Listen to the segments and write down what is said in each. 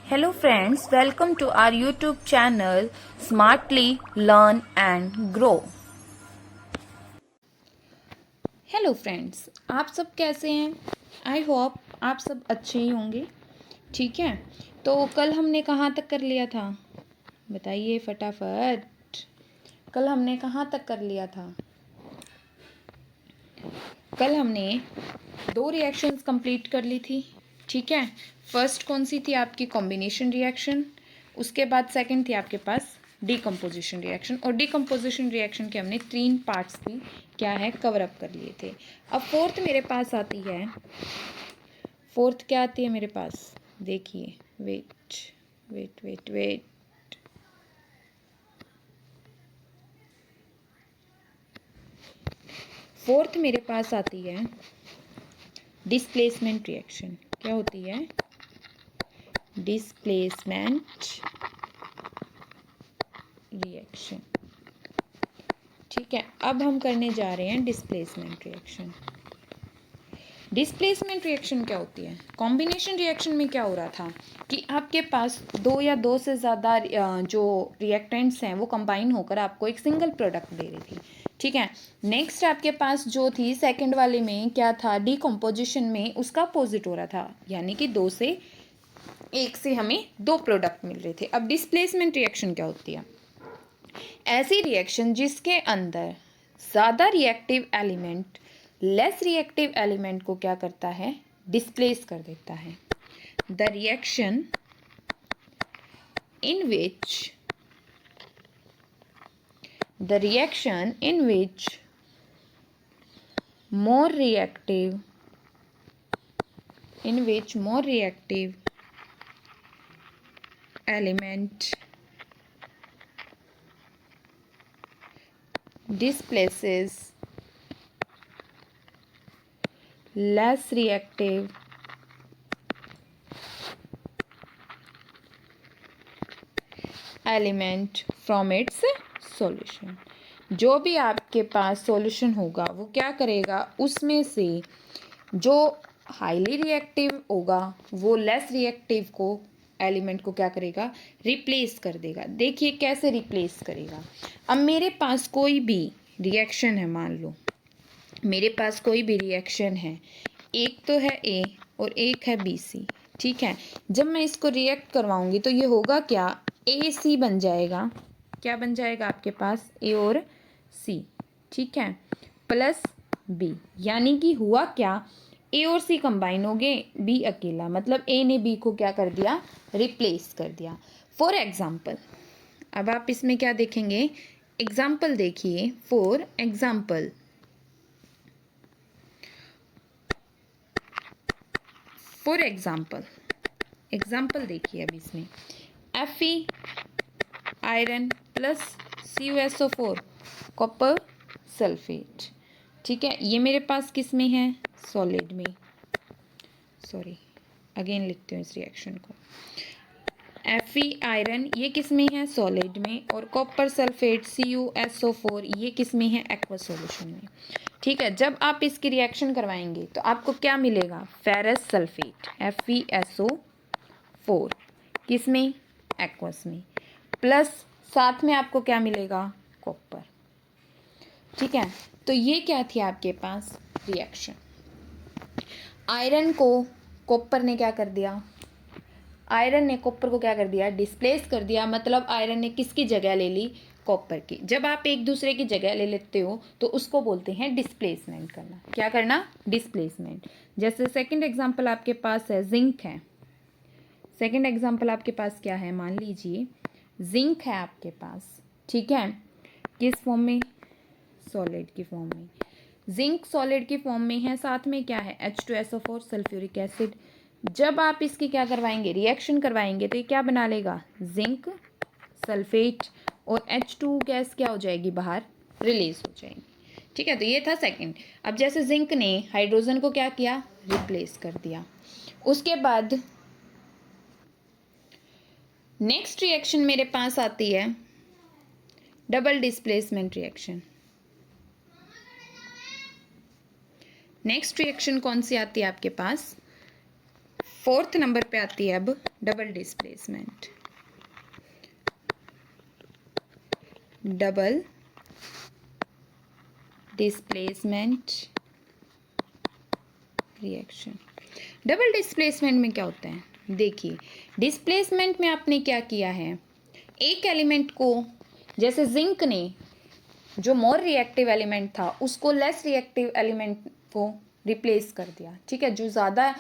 Hello friends, welcome to our YouTube channel Smartly Learn and Grow. Hello friends, आप सब कैसे हैं? I hope आप सब अच्छे ही होंगे। ठीक है, तो कल हमने कहाँ तक कर लिया था? बताइए फटाफट। कल हमने कहाँ तक कर लिया था? कल हमने 2 रिएक्शंस कंप्लीट कर ली थी। ठीक है, फर्स्ट कौन सी थी आपकी? Combination reaction. उसके बाद सेकंड थी आपके पास डीकम्पोजिशन रिएक्शन, और डीकम्पोजिशन रिएक्शन के हमने 3 पार्ट्स भी क्या है कवर अप कर लिए थे। अब फोर्थ मेरे पास आती है। फोर्थ क्या आती है मेरे पास? देखिए, wait wait wait wait fourth मेरे पास आती है डिस्प्लेसमेंट रिएक्शन। क्या होती है? Displacement reaction. ठीक है, अब हम करने जा रहे हैं डिस्प्लेसमेंट रिएक्शन। डिस्प्लेसमेंट रिएक्शन क्या होती है? कॉम्बिनेशन रिएक्शन में क्या हो रहा था कि आपके पास 2 या 2 से ज़्यादा जो रिएक्टेंट्स हैं वो कंबाइन होकर आपको एक सिंगल प्रोडक्ट दे रही थी। ठीक है, नेक्स्ट आपके पास जो थी सेकंड वाले में क्या था? डीकम्पोजिशन में उसका अपोजिट हो रहा था, यानी कि 2 से 1 से हमें 2 प्रोडक्ट मिल रहे थे। अब डिस्प्लेसमेंट रिएक्शन क्या होती है? ऐसी रिएक्शन जिसके अंदर ज़्यादा reactive element less reactive element को क्या करता है? डिस्प्लेस कर देता है। The reaction in which more reactive element displaces less reactive element from its solution। जो भी आपके पास सॉल्यूशन होगा वो क्या करेगा? उसमें से जो हाईली रिएक्टिव होगा वो लेस रिएक्टिव को एलिमेंट को क्या करेगा? रिप्लेस कर देगा। देखिए कैसे रिप्लेस करेगा। अब मेरे पास कोई भी रिएक्शन है, मान लो मेरे पास कोई भी रिएक्शन है, एक तो है ए और एक है बी सी। ठीक है, जब मैं इसको रिएक्ट करवाऊंगी तो ये होगा क्या? ए सी बन जाएगा। क्या बन जाएगा आपके पास? ए और सी। ठीक है, प्लस बी, यानी कि हुआ क्या? ए और सी कंबाइन हो गए, बी अकेला, मतलब ए ने बी को क्या कर दिया? रिप्लेस कर दिया। फॉर एग्जाम्पल, अब आप इसमें क्या देखेंगे? एग्जाम्पल देखिए। फॉर एग्जाम्पल, एग्जाम्पल देखिए। अब इसमें Fe iron plus CuSO4 copper sulphate. ठीक है, ये मेरे पास किस में है? सॉलिड में। सॉरी, अगेन लिखते हैं इस रिएक्शन को। Fe आयरन ये किस में है? सॉलिड में। और कॉपर सल्फेट CuSO4 ये किस में है? एक्वस सॉल्यूशन में। ठीक है, जब आप इसकी रिएक्शन करवाएंगे तो आपको क्या मिलेगा? फेरस सल्फेट FeSO4 किस में? एक्वस में। प्लस साथ में आपको क्या मिलेगा? कॉपर। ठीक है, तो ये क्या थी आपके पास रिएक्शन? आयरन को कॉपर ने क्या कर दिया? आयरन ने कॉपर को क्या कर दिया? डिस्प्लेस कर दिया। मतलब आयरन ने किसकी जगह ले ली? कॉपर की। जब आप एक दूसरे की जगह ले लेते हो तो उसको बोलते हैं डिस्प्लेसमेंट करना। क्या करना? डिस्प्लेसमेंट। जैसे सेकंड एग्जांपल आपके पास है जिंक है। सेकंड एग्जांपल आपके पास क्या है? मान लीजिए जिंक है आपके पास। ठीक है, किस फॉर्म में? सॉलिड की फॉर्म में। जिंक सॉलिड की फॉर्म में है, साथ में क्या है? H2SO4 sulphuric acid. जब आप इसकी क्या करवाएंगे? रिएक्शन करवाएंगे तो ये क्या बना लेगा? जिंक सल्फेट, और H2 गैस क्या हो जाएगी? बाहर रिलीज हो जाएगी। ठीक है, तो ये था सेकंड। अब जैसे जिंक ने हाइड्रोजन को क्या किया? रिप्लेस कर दिया। उसके बाद नेक्स्ट रिएक्शन मेरे पास आती है double displacement reaction. Next reaction कौन सी आती है आपके पास? फोर्थ नंबर पे आती है अब double displacement, double displacement reaction. Double displacement में क्या होता है, देखिए डिस्प्लेसमेंट में आपने क्या किया है, एक एलिमेंट को, जैसे जिंक ने जो मोर रिएक्टिव एलिमेंट था उसको लेस रिएक्टिव एलिमेंट को रिप्लेस कर दिया, ठीक है, जो ज़्यादा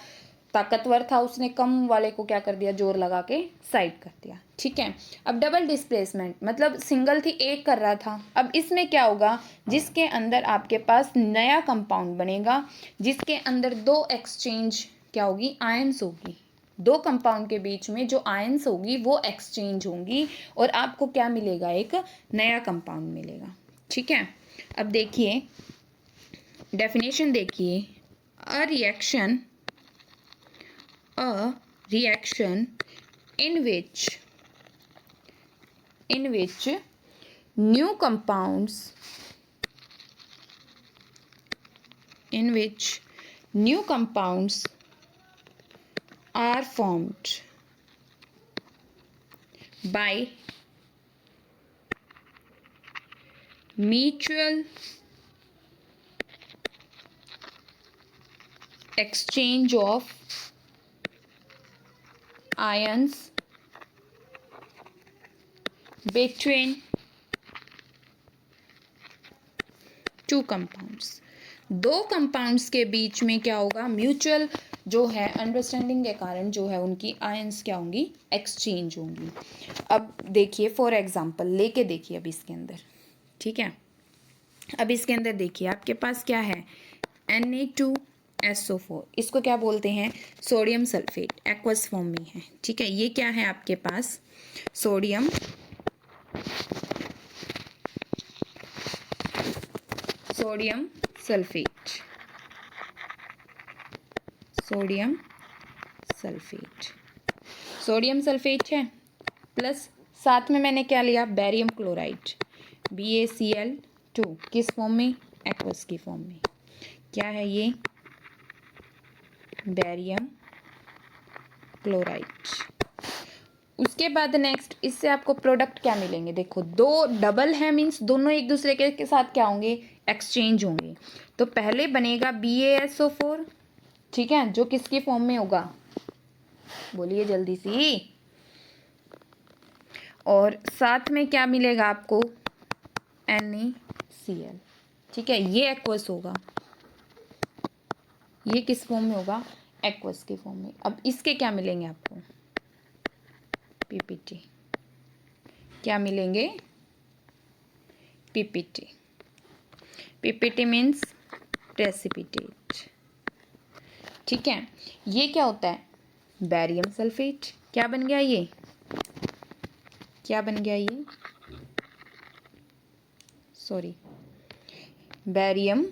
ताकतवर था उसने कम वाले को क्या कर दिया, जोर लगा के साइड कर दिया, ठीक है। अब डबल डिस्प्लेसमेंट मतलब सिंगल थी एक कर रहा था, अब इसमें क्या होगा, जिसके अंदर आपके पास नया कंपाउंड बनेगा जिसके अंदर दो एक्सचेंज क्या होगी, आयंस होगी, दो कंपाउंड के बीच में जो आयंस होगी वो एक्सचेंज होंगी और आपको क्या मिलेगा, एक नया कंपाउंड मिलेगा, ठीक है। अब देखिए डेफिनेशन देखिए, अ reaction in which new compounds are formed by mutual exchange of ions between two compounds, दो कंपाउंड्स के बीच में क्या होगा, म्यूचुअल जो है अंडरस्टैंडिंग के कारण जो है उनकी आयंस क्या होंगी, एक्सचेंज होंगी। अब देखिए फॉर एग्जांपल लेके देखिए अब इसके अंदर, ठीक है, अब इसके अंदर देखिए आपके पास क्या है, Na2SO4, इसको क्या बोलते हैं, सोडियम सल्फेट, एक्वस फॉर्म में है, ठीक है। ये क्या है आपके पास, सोडियम सल्फेट, सोडियम सल्फेट है, प्लस साथ में मैंने क्या लिया, बैरियम क्लोराइड, BaCl2, किस फॉर्म में, एक्वस की फॉर्म में, क्या है ये, बैरियम क्लोराइड। उसके बाद नेक्स्ट इससे आपको प्रोडक्ट क्या मिलेंगे, देखो दो डबल है मीन्स दोनों एक दूसरे के साथ क्या होंगे, एक्सचेंज होंगे। तो पहले बनेगा BaSO4, ठीक है, जो किसकी फॉर्म में होगा, बोलिए जल्दी सी, और साथ में क्या मिलेगा आपको, NaCl, ठीक है, ये एक्वस होगा, ये किस फॉर्म में होगा, एक्वस की फॉर्म में। अब इसके क्या मिलेंगे आपको, PPT, क्या मिलेंगे, PPT मीन्स प्रेसिपिटेट, ठीक है। ये क्या होता है, बैरियम सल्फेट, क्या बन गया ये, क्या बन गया ये, सॉरी, बैरियम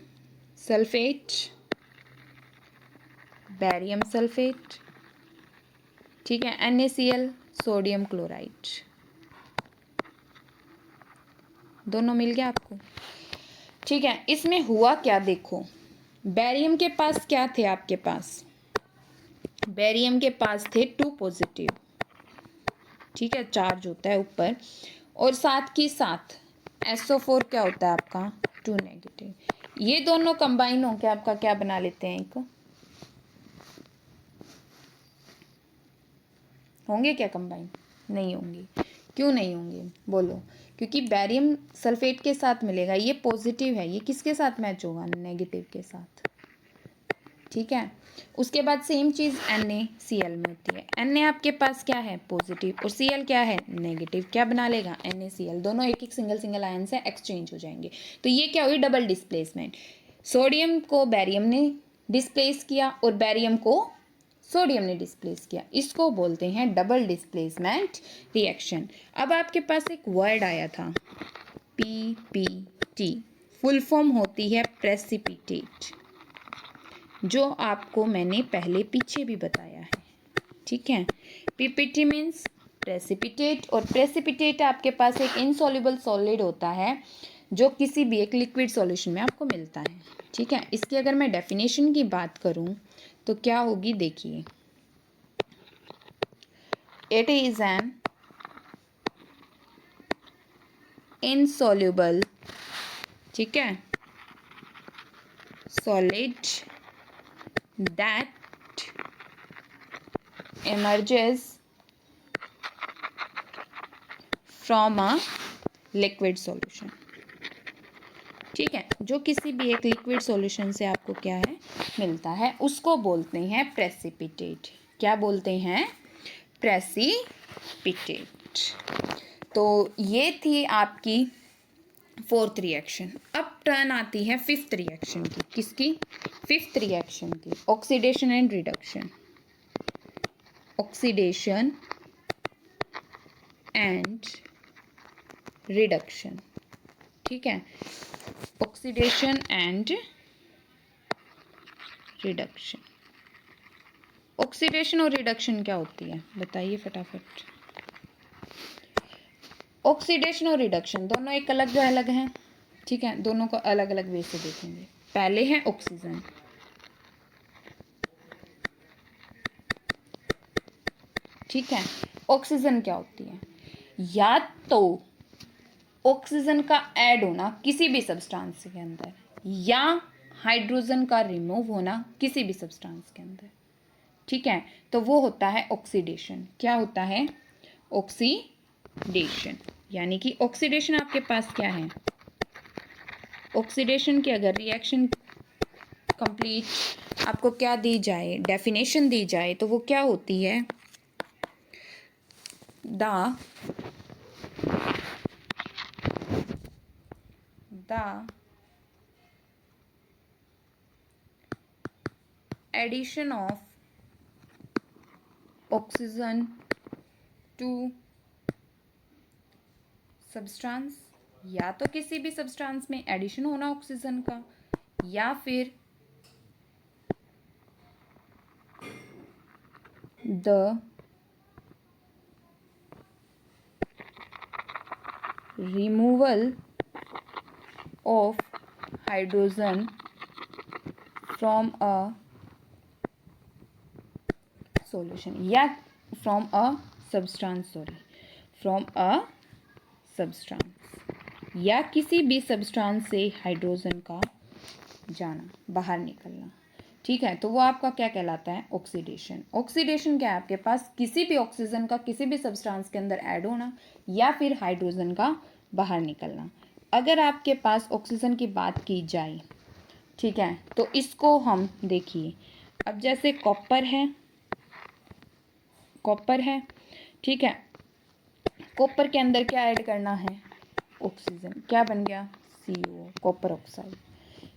सल्फेट, ठीक है, NaCl, सोडियम क्लोराइड, दोनों मिल गया आपको, ठीक है। इसमें हुआ क्या, देखो बैरियम के पास क्या थे आपके पास, बैरियम के पास थे 2 पॉजिटिव, ठीक है, चार्ज होता है ऊपर, और साथ की साथ SO4 क्या होता है आपका, 2 नेगेटिव, ये दोनों कंबाइन होकर आपका क्या बना लेते हैं, एक होंगे क्या कंबाइन, नहीं होंगे, क्यों नहीं होंगे बोलो, क्योंकि बैरियम सल्फेट के साथ मिलेगा, ये पॉजिटिव है, ये किसके साथ मैच होगा, नेगेटिव के साथ, ठीक है। उसके बाद सेम चीज़ NaCl में होती है, Na आपके पास क्या है, पॉजिटिव, और Cl क्या है, नेगेटिव, क्या बना लेगा, NaCl, दोनों एक एक सिंगल आयन से एक्सचेंज हो जाएंगे। तो ये क्या हुई, डबल डिस्प्लेसमेंट, सोडियम को बैरियम ने डिस्प्लेस किया और बैरियम को सोडियम ने डिस्प्लेस किया, इसको बोलते हैं डबल डिस्प्लेसमेंट रिएक्शन। अब आपके पास एक वर्ड आया था PPT, फुल फॉर्म होती है प्रेसिपिटेट, जो आपको मैंने पहले पीछे भी बताया है, ठीक है। PPT मीन्स प्रेसिपिटेट, और प्रेसिपिटेट आपके पास एक इनसॉल्युबल सॉलिड होता है जो किसी भी एक लिक्विड सॉल्यूशन में आपको मिलता है, ठीक है। इसकी अगर मैं डेफिनेशन की बात करूं तो क्या होगी, देखिए इट इज एन insoluble, ठीक है, solid that emerges from a liquid solution, ठीक है, जो किसी भी एक लिक्विड सॉल्यूशन से आपको क्या है मिलता है उसको बोलते हैं प्रेसिपिटेट। क्या बोलते हैं? प्रेसिपिटेट। तो ये थी आपकी फोर्थ रिएक्शन। अब टर्न आती है फिफ्थ रिएक्शन की। किसकी? फिफ्थ रिएक्शन की, oxidation and reduction. Oxidation and reduction, ठीक है, ऑक्सीडेशन एंड रिडक्शन। ऑक्सीडेशन और रिडक्शन क्या होती है बताइए फटाफट। ऑक्सीडेशन और रिडक्शन दोनों एक अलग हैं, ठीक है, दोनों को अलग अलग वे से देखेंगे। पहले है ऑक्सीजन, ठीक है। ऑक्सीजन क्या होती है? या तो ऑक्सीजन का ऐड होना किसी भी सब्सटेंस के अंदर, या हाइड्रोजन का रिमूव होना किसी भी सब्सटेंस के अंदर, ठीक है, तो वो होता है ऑक्सीडेशन। क्या होता है? ऑक्सीडेशन। यानी कि ऑक्सीडेशन आपके पास क्या है? ऑक्सीडेशन की अगर रिएक्शन कंप्लीट आपको क्या दी जाए, डेफिनेशन दी जाए, तो वो क्या होती है? The addition of oxygen to substance, या तो किसी भी सब्सटेंस में एडिशन होना ऑक्सीजन का, या फिर the removal of hydrogen from a solution, या from a substance, from a substance, या किसी भी सब्सटेंस से हाइड्रोजन का जाना, बाहर निकलना, ठीक है, तो वो आपका क्या कहलाता है? ऑक्सीडेशन। ऑक्सीडेशन क्या है? आपके पास किसी भी ऑक्सीजन का किसी भी सब्सटेंस के अंदर ऐड होना, या फिर हाइड्रोजन का बाहर निकलना। अगर आपके पास ऑक्सीजन की बात की जाए, ठीक है, तो इसको हम देखिए, अब जैसे कॉपर है, ठीक है, कॉपर के अंदर क्या ऐड करना है? ऑक्सीजन। क्या बन गया? CO, copper oxide.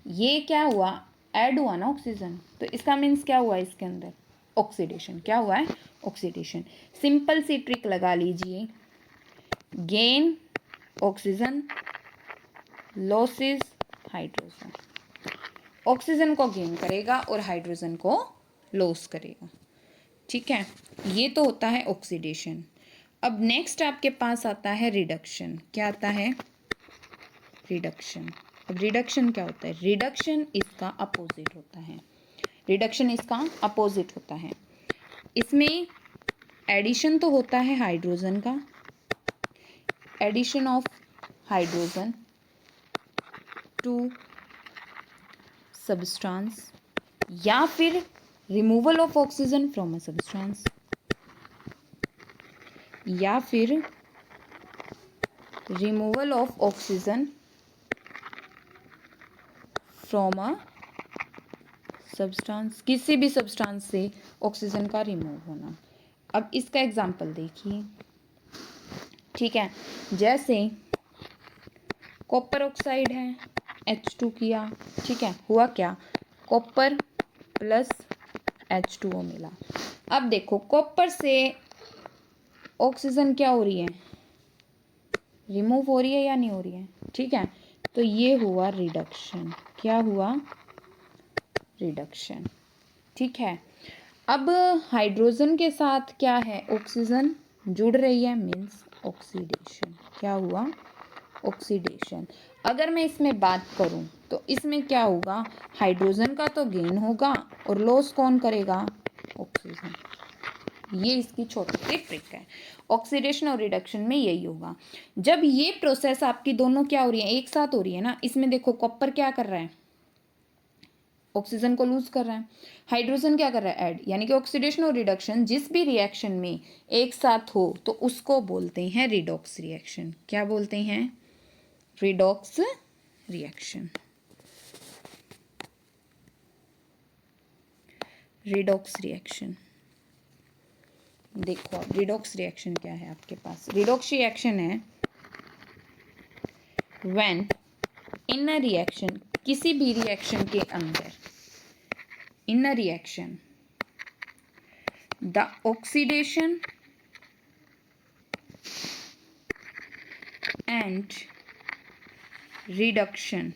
ये क्या हुआ? ऐड हुआ ना ऑक्सीजन, तो इसका मीन्स क्या हुआ? इसके अंदर ऑक्सीडेशन। क्या हुआ है? ऑक्सीडेशन। सिंपल सी ट्रिक लगा लीजिए, gain oxygen, losses hydrogen. Oxygen को गेन करेगा और हाइड्रोजन को लॉस करेगा, ठीक है, ये तो होता है ऑक्सीडेशन। अब नेक्स्ट आपके पास आता है रिडक्शन। क्या आता है? रिडक्शन। अब रिडक्शन क्या होता है? रिडक्शन इसका अपोजिट होता है। रिडक्शन इसका अपोजिट होता है। इसमें एडिशन तो होता है हाइड्रोजन का, addition of hydrogen to substance, या फिर removal of oxygen from a substance, या फिर removal of oxygen from a substance, किसी भी सब्सटेंस से ऑक्सीजन का रिमूव होना। अब इसका एग्जांपल देखिए, ठीक है, जैसे कॉपर ऑक्साइड है, H2 किया, ठीक है, हुआ क्या? कॉपर प्लस H2O मिला। अब देखो कॉपर से ऑक्सीजन क्या हो रही है? रिमूव हो रही है या नहीं हो रही है, ठीक है, तो ये हुआ रिडक्शन। क्या हुआ? रिडक्शन, ठीक है। अब हाइड्रोजन के साथ क्या है? ऑक्सीजन जुड़ रही है, मीन्स ऑक्सीडेशन। क्या हुआ? ऑक्सीडेशन। अगर मैं इसमें बात करूं तो इसमें क्या होगा? हाइड्रोजन का तो गेन होगा और लॉस कौन करेगा? ऑक्सीजन। ये इसकी छोटी सी ट्रिक है। ऑक्सीडेशन और रिडक्शन में यही होगा। जब ये प्रोसेस आपकी दोनों क्या हो रही है, एक साथ हो रही है ना, इसमें देखो कॉपर क्या कर रहा है, ऑक्सीजन को लूज कर रहा है, हाइड्रोजन क्या कर रहा है, ऐड। यानी कि ऑक्सीडेशन और रिडक्शन जिस भी रिएक्शन में एक साथ हो तो उसको बोलते हैं रिडॉक्स रिएक्शन। क्या बोलते हैं? Redox reaction. Redox reaction. देखो अब रिडॉक्स रिएक्शन क्या है आपके पास। रिडॉक्स रिएक्शन है व्हेन इन अ रिएक्शन, किसी भी रिएक्शन के अंदर, in a reaction the oxidation and reduction,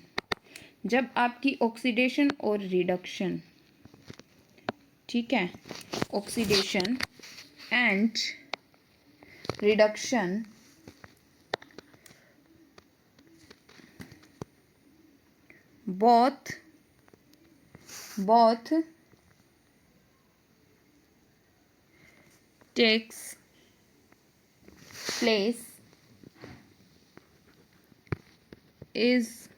जब आपकी ऑक्सीडेशन और रिडक्शन, ठीक है, oxidation and reduction both takes place is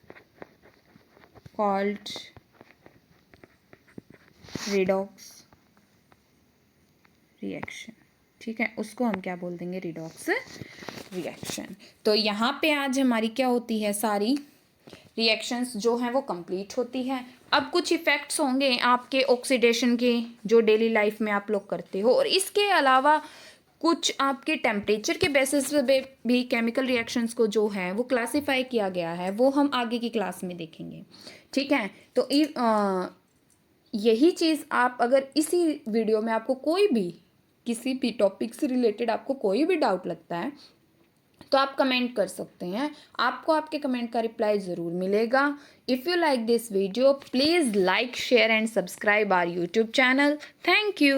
called redox reaction. ठीक है, उसको हम क्या बोल देंगे? Redox reaction. तो यहाँ पे आज हमारी क्या होती है, सारी रिएक्शंस जो हैं वो कंप्लीट होती हैं। अब कुछ इफ़ेक्ट्स होंगे आपके ऑक्सीडेशन के जो डेली लाइफ में आप लोग करते हो, और इसके अलावा कुछ आपके टेम्परेचर के बेसिस पे भी केमिकल रिएक्शंस को जो है वो क्लासिफाई किया गया है, वो हम आगे की क्लास में देखेंगे। ठीक है, तो यही चीज़ आप अगर इसी वीडियो में आपको कोई भी किसी भी टॉपिक से रिलेटेड आपको कोई भी डाउट लगता है तो आप कमेंट कर सकते हैं, आपको आपके कमेंट का रिप्लाई ज़रूर मिलेगा। If you like this video please like share and subscribe our YouTube channel. Thank you.